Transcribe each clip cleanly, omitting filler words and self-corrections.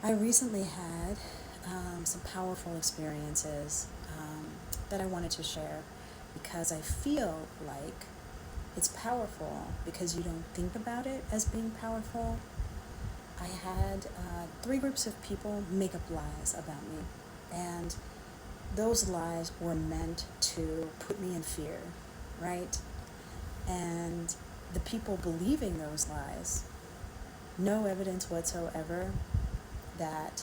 I recently had some powerful experiences that I wanted to share because I feel like it's powerful because you don't think about it as being powerful. I had three groups of people make up lies about me, and those lies were meant to put me in fear, right? And the people believing those lies, no evidence whatsoever that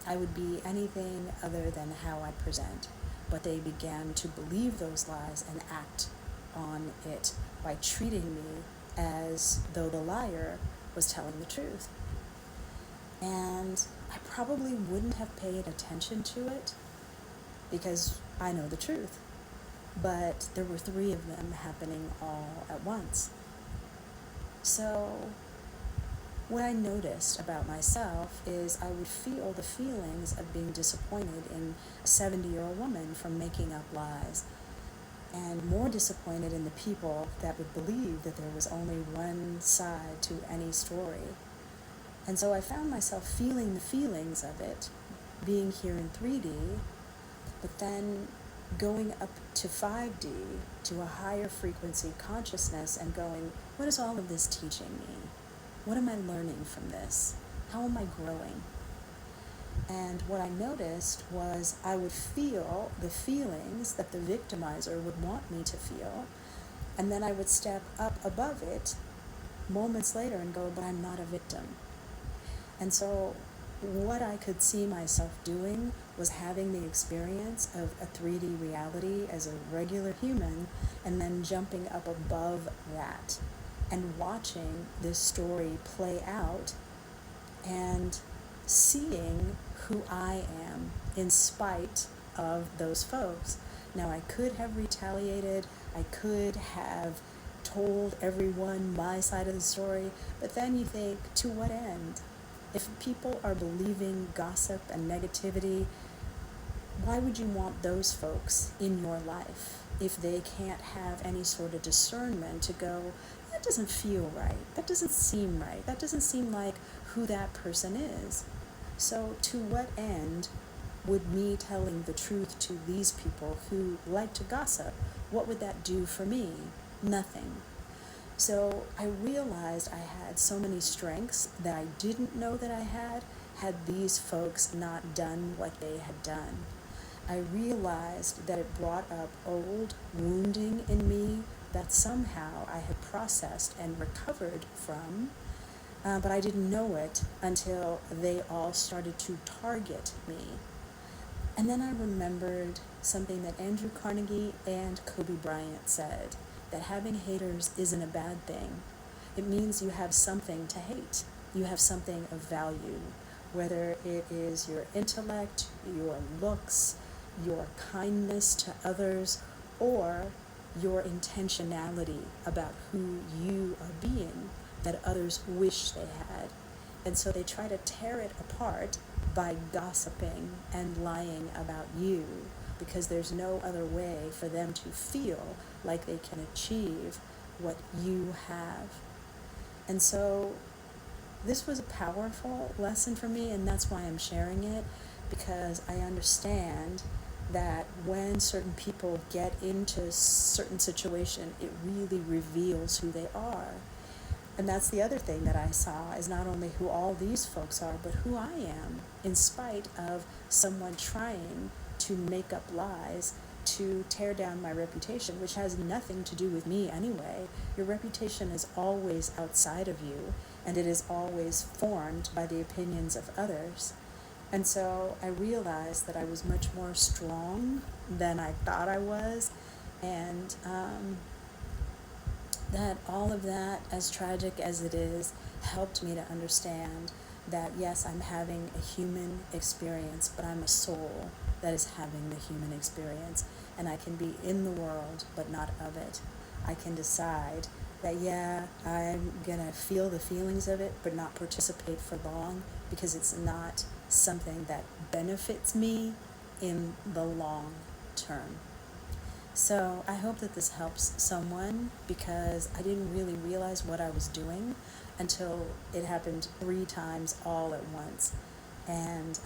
I would be anything other than how I present. But they began to believe those lies and act on it by treating me as though the liar was telling the truth. And I probably wouldn't have paid attention to it because I know the truth. But there were three of them happening all at once. So what I noticed about myself is I would feel the feelings of being disappointed in a 70-year-old woman for making up lies, and more disappointed in the people that would believe that there was only one side to any story. And so I found myself feeling the feelings of it, being here in 3D, but then going up to 5D, to a higher frequency consciousness, and going, what is all of this teaching me? What am I learning from this? How am I growing? And what I noticed was I would feel the feelings that the victimizer would want me to feel, and then I would step up above it moments later and go, but I'm not a victim. And so what I could see myself doing was having the experience of a 3D reality as a regular human, and then jumping up above that and watching this story play out and seeing who I am in spite of those folks. Now, I could have retaliated, I could have told everyone my side of the story, but then you think, to what end? If people are believing gossip and negativity, why would you want those folks in your life if they can't have any sort of discernment to go, that doesn't feel right, that doesn't seem right, that doesn't seem like who that person is? So to what end would me telling the truth to these people who like to gossip, what would that do for me? Nothing. So I realized I had so many strengths that I didn't know that I had these folks not done what they had done. I realized that it brought up old wounding in me that somehow I had processed and recovered from, but I didn't know it until they all started to target me. And then I remembered something that Andrew Carnegie and Kobe Bryant said, that having haters isn't a bad thing. It means you have something to hate. You have something of value, whether it is your intellect, your looks, your kindness to others, or your intentionality about who you are being that others wish they had. And so they try to tear it apart by gossiping and lying about you, because there's no other way for them to feel like they can achieve what you have. And so this was a powerful lesson for me, and that's why I'm sharing it, because I understand that when certain people get into a certain situation, it really reveals who they are. And that's the other thing that I saw, is not only who all these folks are, but who I am, in spite of someone trying to make up lies to tear down my reputation, which has nothing to do with me anyway. Your reputation is always outside of you, and it is always formed by the opinions of others. And so I realized that I was much more strong than I thought I was, and that all of that, as tragic as it is, helped me to understand that yes, I'm having a human experience, but I'm a soul that is having the human experience, and I can be in the world but not of it. I can decide that yeah, I'm gonna feel the feelings of it but not participate for long, because it's not something that benefits me in the long term. So I hope that this helps someone, because I didn't really realize what I was doing until it happened 3 times all at once. And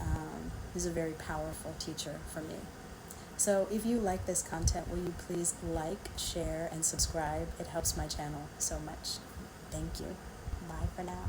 he's a very powerful teacher for me. So if you like this content, will you please like, share, and subscribe? It helps my channel so much. Thank you. Bye for now.